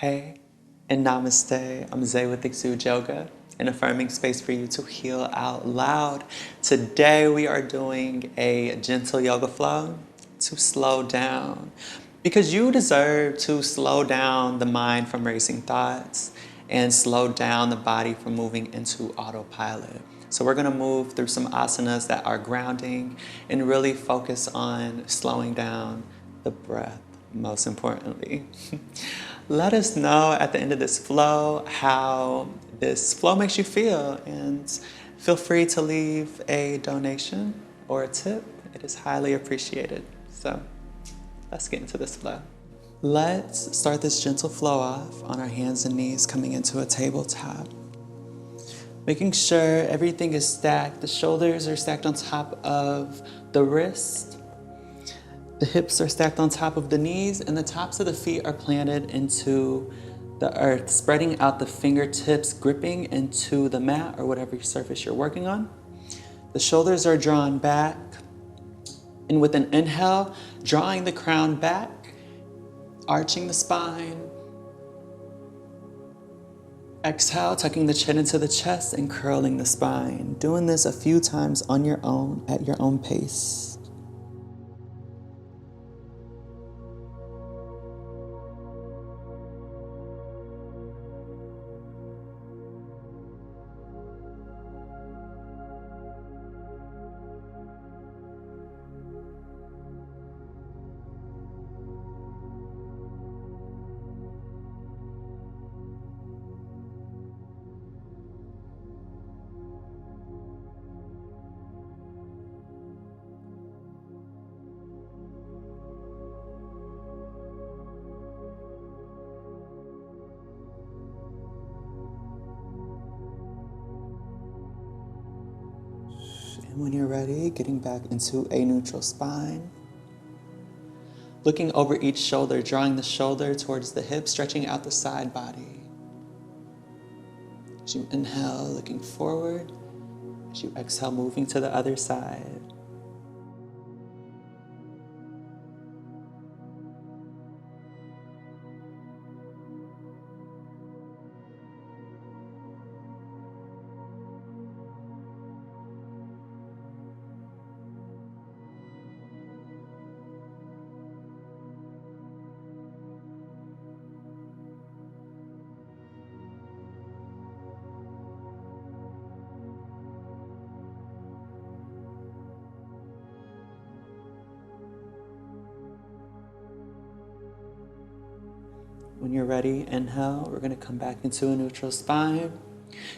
Hey, and namaste. I'm Zay with Xude Yoga, an affirming space for you to heal out loud. Today we are doing a gentle yoga flow to slow down, because you deserve to slow down the mind from racing thoughts and slow down the body from moving into autopilot. So we're gonna move through some asanas that are grounding and really focus on slowing down the breath, most importantly. Let us know at the end of this flow how this flow makes you feel, and feel free to leave a donation or a tip. It is highly appreciated. So let's get into this flow. Let's start this gentle flow off on our hands and knees, coming into a tabletop. Making sure everything is stacked. The shoulders are stacked on top of the wrist. The hips are stacked on top of the knees, and the tops of the feet are planted into the earth, spreading out the fingertips, gripping into the mat or whatever surface you're working on. The shoulders are drawn back, and with an inhale, drawing the crown back, arching the spine. Exhale, tucking the chin into the chest and curling the spine. Doing this a few times on your own, at your own pace. And when you're ready, getting back into a neutral spine. Looking over each shoulder, drawing the shoulder towards the hip, stretching out the side body. As you inhale, looking forward. As you exhale, moving to the other side. When you're ready, inhale, we're gonna come back into a neutral spine.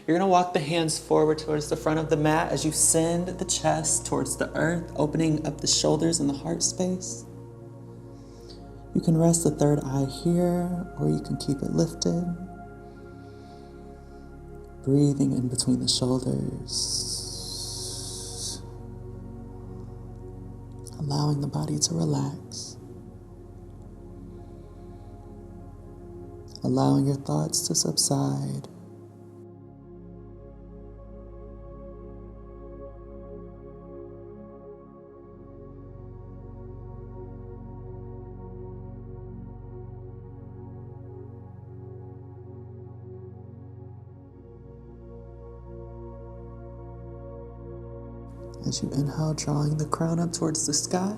You're gonna walk the hands forward towards the front of the mat as you send the chest towards the earth, opening up the shoulders and the heart space. You can rest the third eye here, or you can keep it lifted. Breathing in between the shoulders. Allowing the body to relax. Allowing your thoughts to subside. As you inhale, drawing the crown up towards the sky.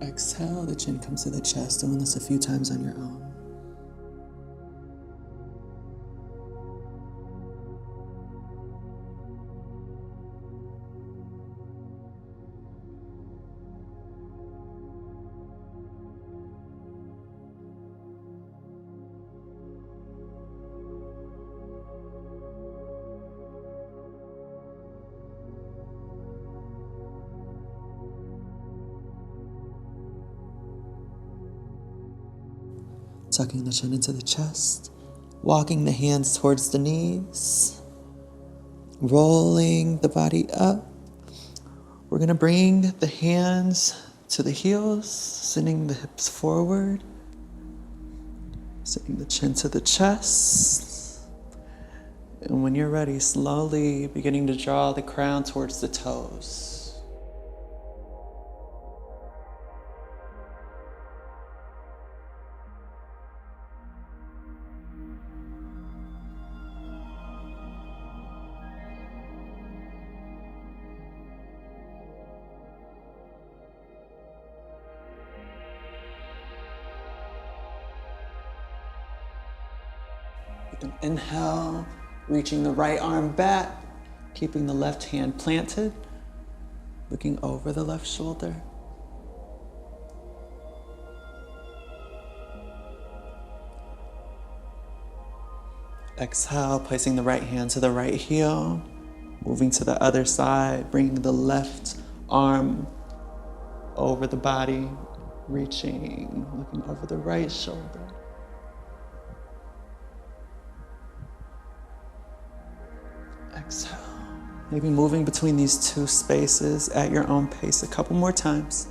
Exhale, the chin comes to the chest, doing this a few times on your own. Tucking the chin into the chest, walking the hands towards the knees, rolling the body up. We're gonna bring the hands to the heels, sending the hips forward, sending the chin to the chest. And when you're ready, slowly beginning to draw the crown towards the toes. Take an inhale, reaching the right arm back, keeping the left hand planted, looking over the left shoulder. Exhale, placing the right hand to the right heel, moving to the other side, bringing the left arm over the body, reaching, looking over the right shoulder. Exhale. Maybe moving between these two spaces at your own pace a couple more times.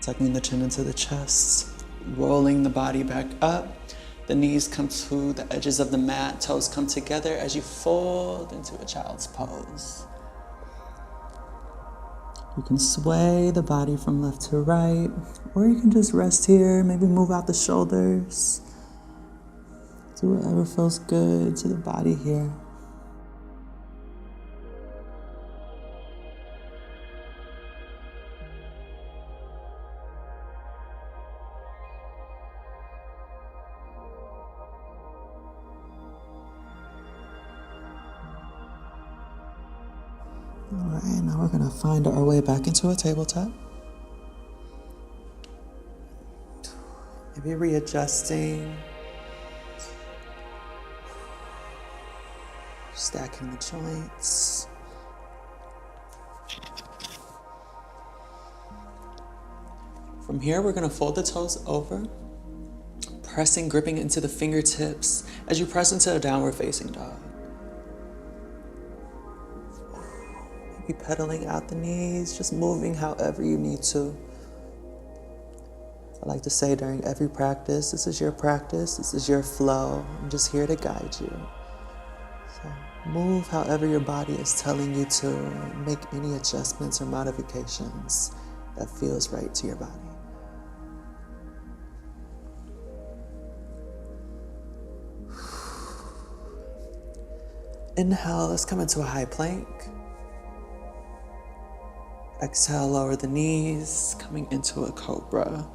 Tucking the chin into the chest, rolling the body back up. The knees come to the edges of the mat, toes come together as you fold into a child's pose. You can sway the body from left to right, or you can just rest here, maybe move out the shoulders. Do whatever feels good to the body here. All right, now we're gonna find our way back into a tabletop. Maybe readjusting, stacking the joints. From here, we're gonna fold the toes over, pressing, gripping into the fingertips as you press into a downward facing dog. Maybe pedaling out the knees, just moving however you need to. I like to say during every practice, this is your practice, this is your flow. I'm just here to guide you. So move however your body is telling you to, make any adjustments or modifications that feels right to your body. Inhale, let's come into a high plank. Exhale, lower the knees, coming into a cobra.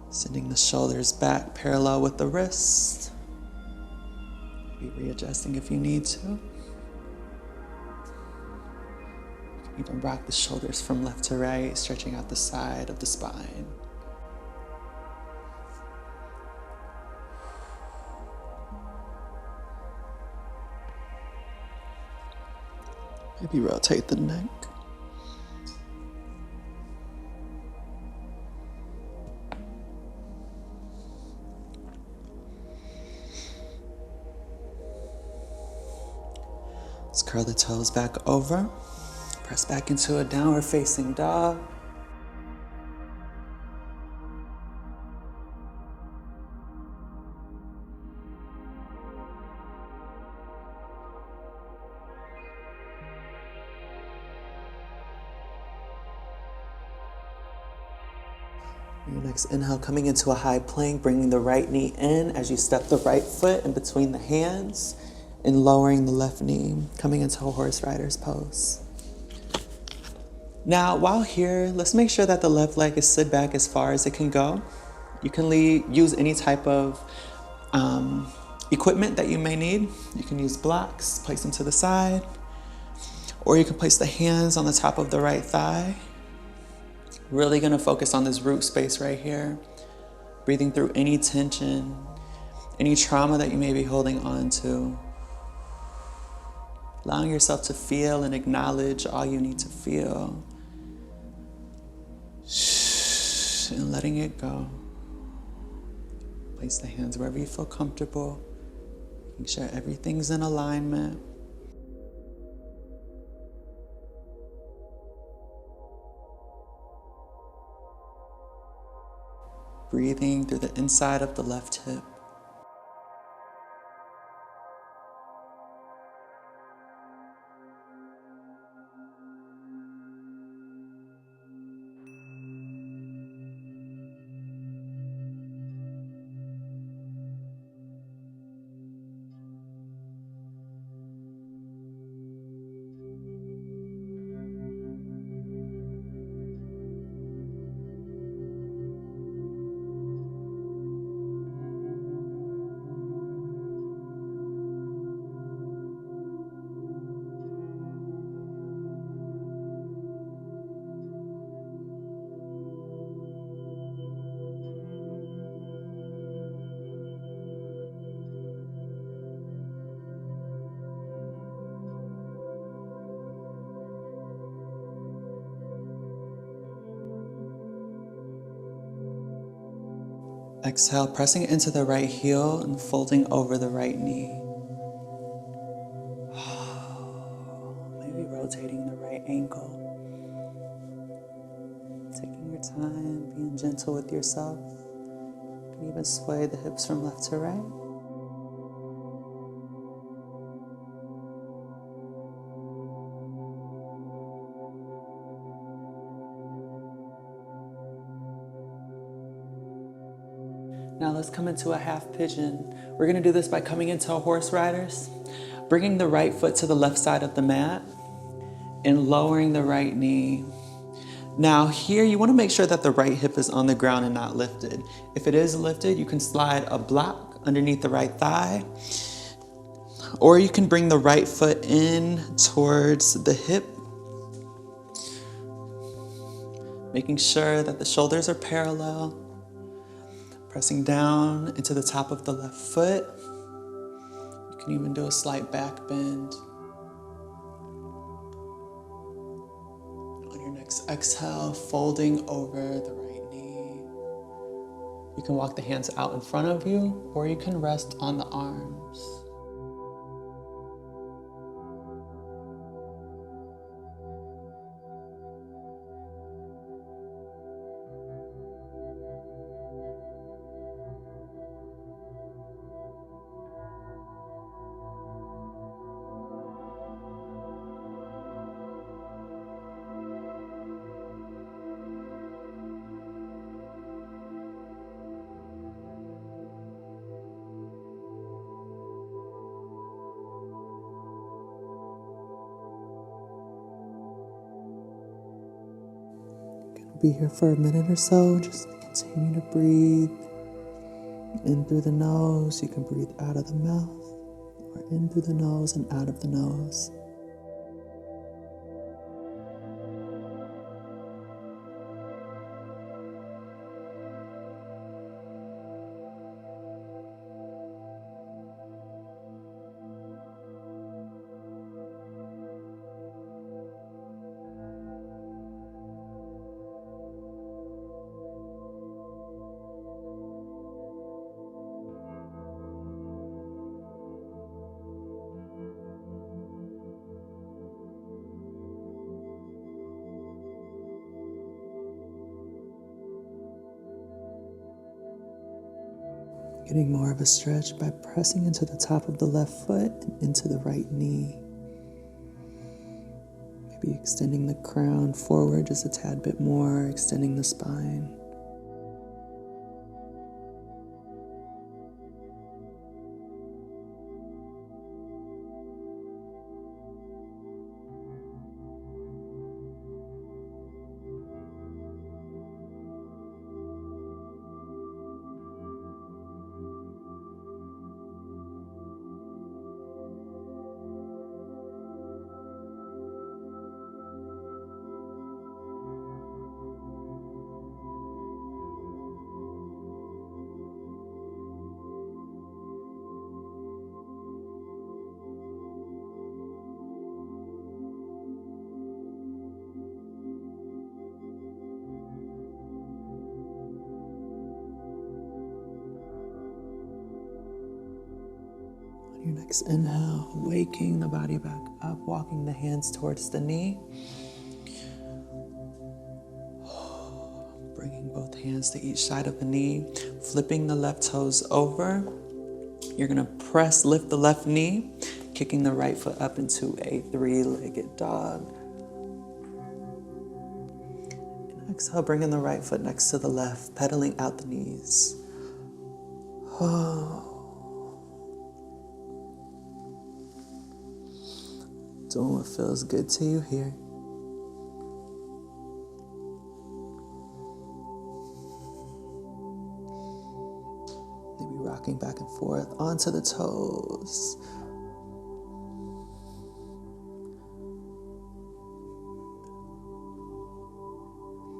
Sending the shoulders back parallel with the wrist. Maybe readjusting if you need to. You can even rock the shoulders from left to right, stretching out the side of the spine. Maybe rotate the neck. Let's curl the toes back over. Press back into a downward facing dog. Your next inhale, coming into a high plank, bringing the right knee in as you step the right foot in between the hands and lowering the left knee, coming into a horse rider's pose. Now, while here, let's make sure that the left leg is slid back as far as it can go. You can use any type of equipment that you may need. You can use blocks, place them to the side, or you can place the hands on the top of the right thigh. Really gonna focus on this root space right here. Breathing through any tension, any trauma that you may be holding on to. Allowing yourself to feel and acknowledge all you need to feel. And letting it go. Place the hands wherever you feel comfortable. Making sure everything's in alignment. Breathing through the inside of the left hip. Exhale, pressing into the right heel and folding over the right knee. Maybe rotating the right ankle. Taking your time, being gentle with yourself. You can even sway the hips from left to right. Now let's come into a half pigeon. We're gonna do this by coming into a horse riders, bringing the right foot to the left side of the mat and lowering the right knee. Now here, you wanna make sure that the right hip is on the ground and not lifted. If it is lifted, you can slide a block underneath the right thigh, or you can bring the right foot in towards the hip, making sure that the shoulders are parallel. Pressing down into the top of the left foot. You can even do a slight back bend. On your next exhale, folding over the right knee. You can walk the hands out in front of you, or you can rest on the arms. Be here for a minute or so. Just continue to breathe in through the nose. You can breathe out of the mouth, or in through the nose and out of the nose. Getting more of a stretch by pressing into the top of the left foot and into the right knee. Maybe extending the crown forward just a tad bit more, extending the spine. Your next inhale, waking the body back up, walking the hands towards the knee. Bringing both hands to each side of the knee, flipping the left toes over. You're gonna lift the left knee, kicking the right foot up into a three-legged dog. And exhale, bringing the right foot next to the left, pedaling out the knees. Doing what feels good to you here. Maybe rocking back and forth onto the toes.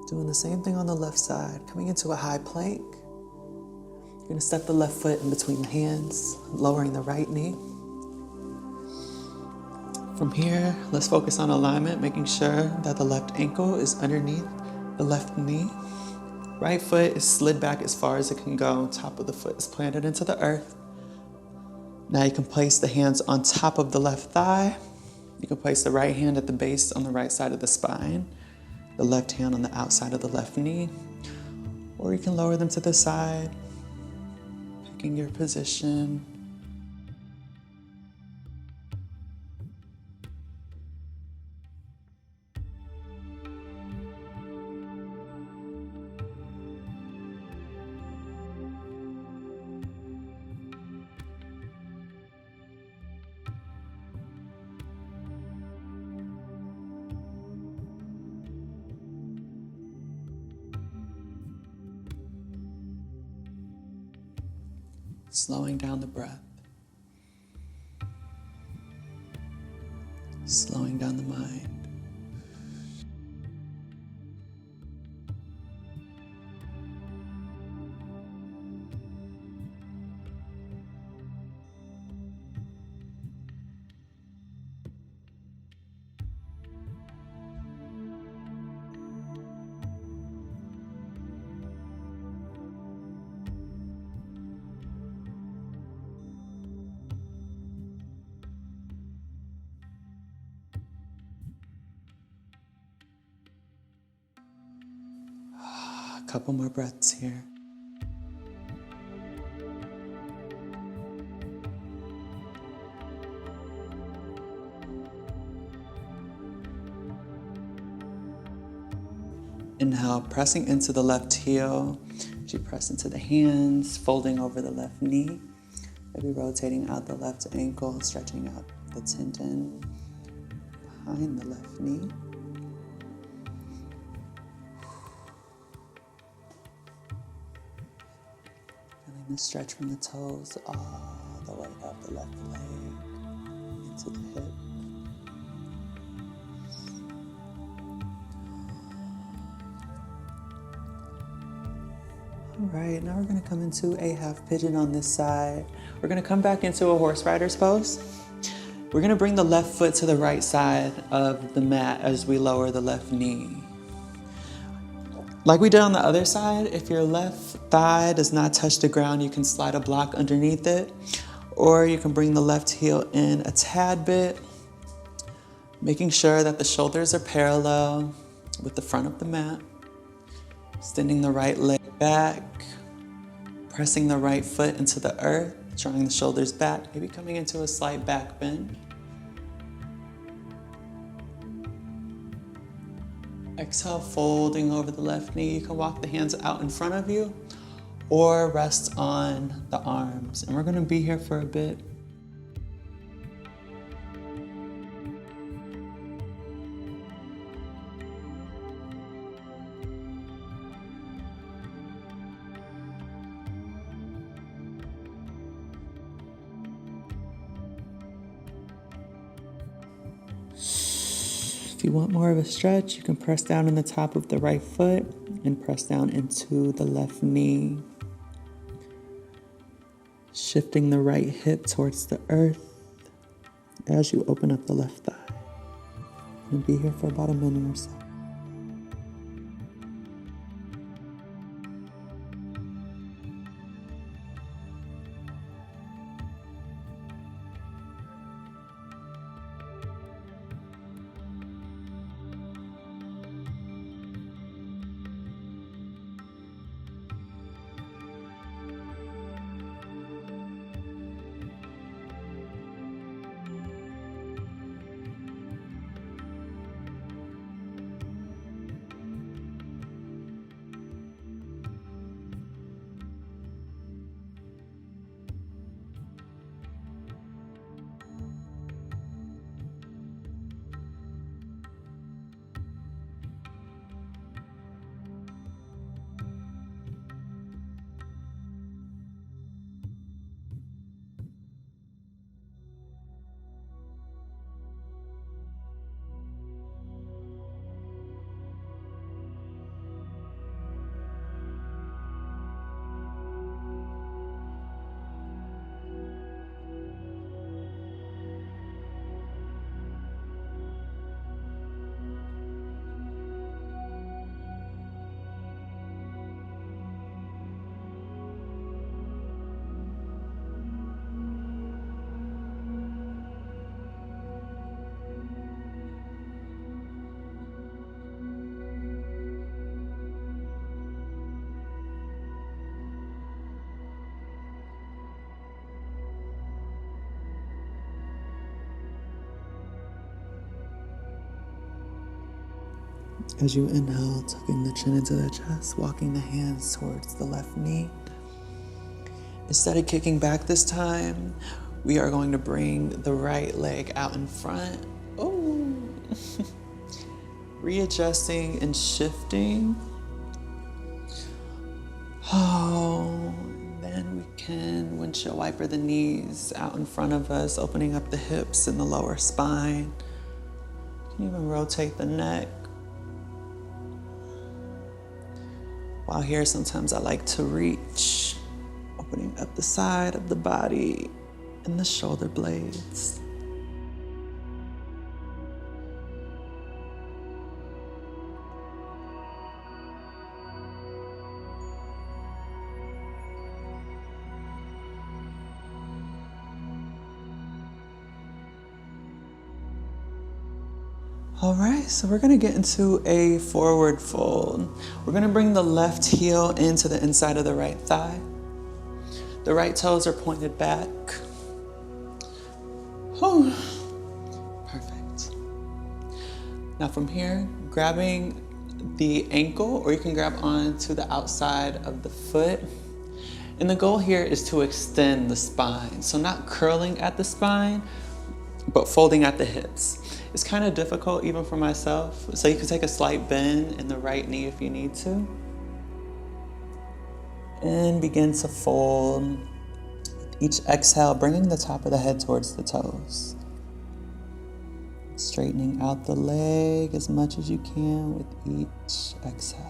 Doing the same thing on the left side, coming into a high plank. You're gonna step the left foot in between the hands, lowering the right knee. From here, let's focus on alignment, making sure that the left ankle is underneath the left knee. Right foot is slid back as far as it can go. Top of the foot is planted into the earth. Now you can place the hands on top of the left thigh. You can place the right hand at the base on the right side of the spine, the left hand on the outside of the left knee, or you can lower them to the side, picking your position. Slowing down the breath, slowing down the mind. A couple more breaths here. Inhale, pressing into the left heel. As you press into the hands, folding over the left knee. Maybe rotating out the left ankle, stretching out the tendon behind the left knee. Feeling the stretch from the toes all the way up the left leg into the hip. All right, now we're gonna come into a half pigeon on this side. We're gonna come back into a horse rider's pose. We're gonna bring the left foot to the right side of the mat as we lower the left knee. Like we did on the other side, if your left thigh does not touch the ground, you can slide a block underneath it, or you can bring the left heel in a tad bit, making sure that the shoulders are parallel with the front of the mat. Extending the right leg back, pressing the right foot into the earth, drawing the shoulders back, maybe coming into a slight back bend. Exhale, folding over the left knee. You can walk the hands out in front of you or rest on the arms. And we're gonna be here for a bit. If you want more of a stretch, you can press down on the top of the right foot and press down into the left knee. Shifting the right hip towards the earth as you open up the left thigh. And be here for about a minute or so. As you inhale, tucking the chin into the chest, walking the hands towards the left knee. Instead of kicking back this time, we are going to bring the right leg out in front. Oh, readjusting and shifting. Oh, then we can windshield wiper the knees out in front of us, opening up the hips and the lower spine. You can even rotate the neck. While here, sometimes I like to reach, opening up the side of the body and the shoulder blades. All right, so we're gonna get into a forward fold. We're gonna bring the left heel into the inside of the right thigh. The right toes are pointed back. Whew. Perfect. Now from here, grabbing the ankle, or you can grab onto the outside of the foot. And the goal here is to extend the spine. So not curling at the spine, but folding at the hips. It's kind of difficult even for myself. So you can take a slight bend in the right knee if you need to. And begin to fold. With each exhale, bringing the top of the head towards the toes. Straightening out the leg as much as you can with each exhale.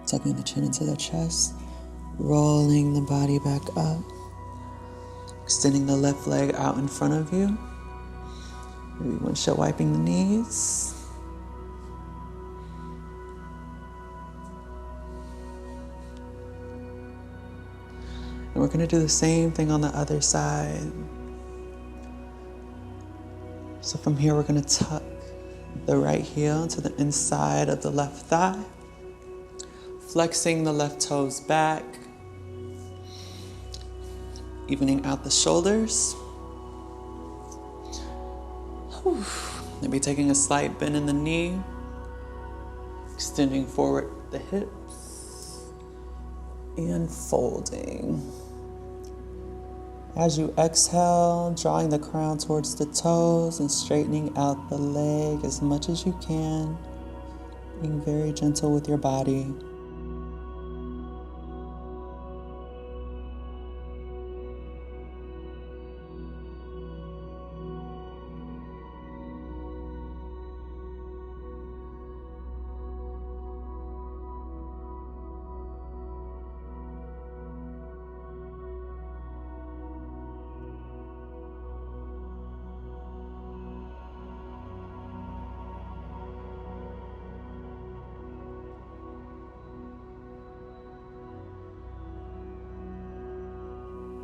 Tucking the chin into the chest, rolling the body back up, extending the left leg out in front of you. Maybe windshield wiping the knees. And we're gonna do the same thing on the other side. So from here, we're gonna tuck the right heel to the inside of the left thigh. Flexing the left toes back, evening out the shoulders. Whew. Maybe taking a slight bend in the knee, extending forward the hips, and folding. As you exhale, drawing the crown towards the toes and straightening out the leg as much as you can, being very gentle with your body.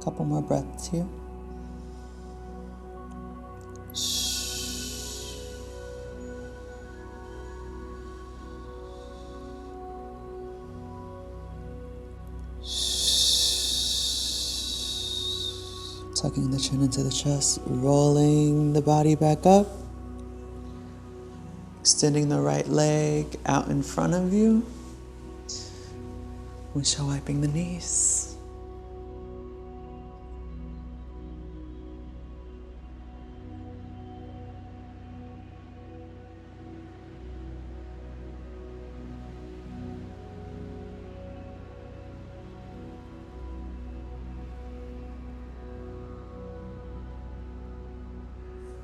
Couple more breaths here. Tucking the chin into the chest, rolling the body back up, extending the right leg out in front of you, windshield wiping the knees.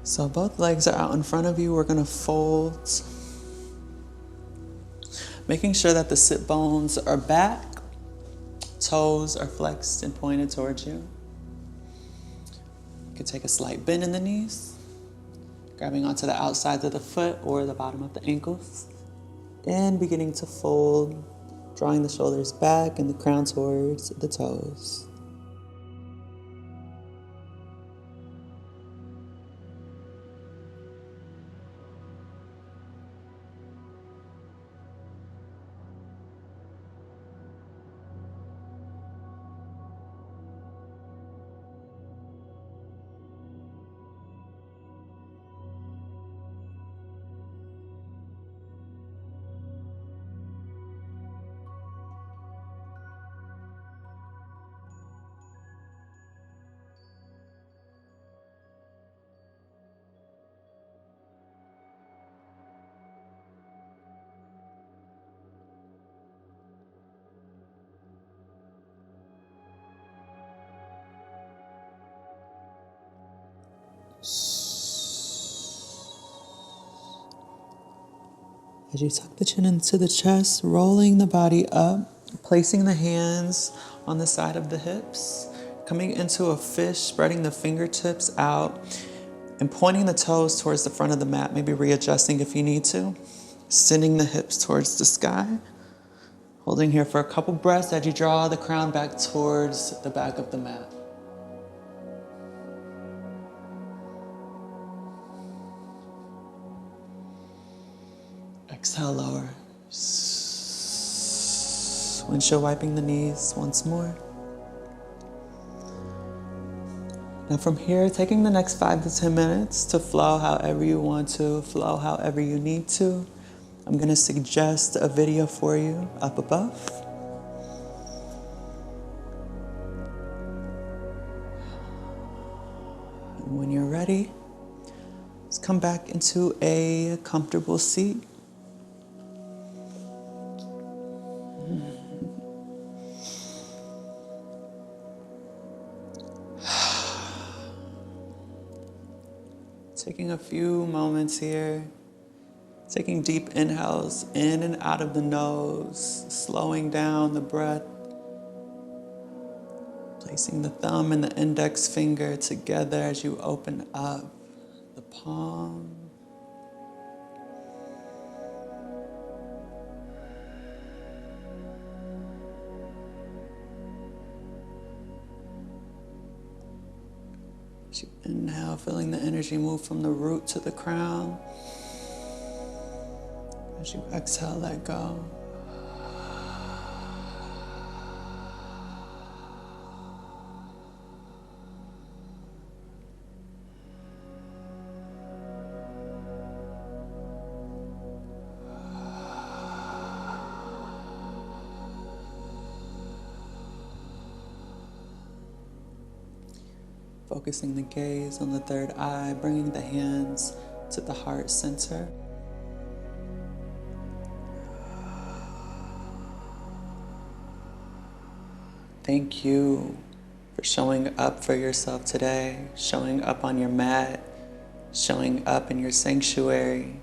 So both legs are out in front of you. We're gonna fold, making sure that the sit bones are back, toes are flexed and pointed towards you. You can take a slight bend in the knees, grabbing onto the outsides of the foot or the bottom of the ankles, and beginning to fold, drawing the shoulders back and the crown towards the toes. As you tuck the chin into the chest, rolling the body up, placing the hands on the side of the hips, coming into a fish, spreading the fingertips out, and pointing the toes towards the front of the mat, maybe readjusting if you need to, sending the hips towards the sky. Holding here for a couple breaths as you draw the crown back towards the back of the mat. Exhale, lower. Windshield wiping the knees once more. Now from here, taking the next 5 to 10 minutes to flow however you want to, flow however you need to. I'm gonna suggest a video for you up above. And when you're ready, let's come back into a comfortable seat. Taking a few moments here, taking deep inhales in and out of the nose, slowing down the breath, placing the thumb and the index finger together as you open up the palm. As you inhale, feeling the energy move from the root to the crown. As you exhale, let go. Focusing the gaze on the third eye, bringing the hands to the heart center. Thank you for showing up for yourself today, showing up on your mat, showing up in your sanctuary,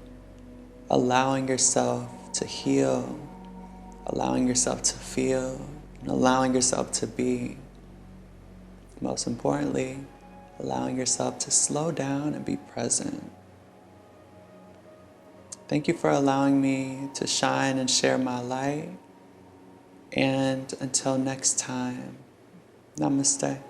allowing yourself to heal, allowing yourself to feel, and allowing yourself to be. Most importantly, allowing yourself to slow down and be present. Thank you for allowing me to shine and share my light. And until next time, namaste.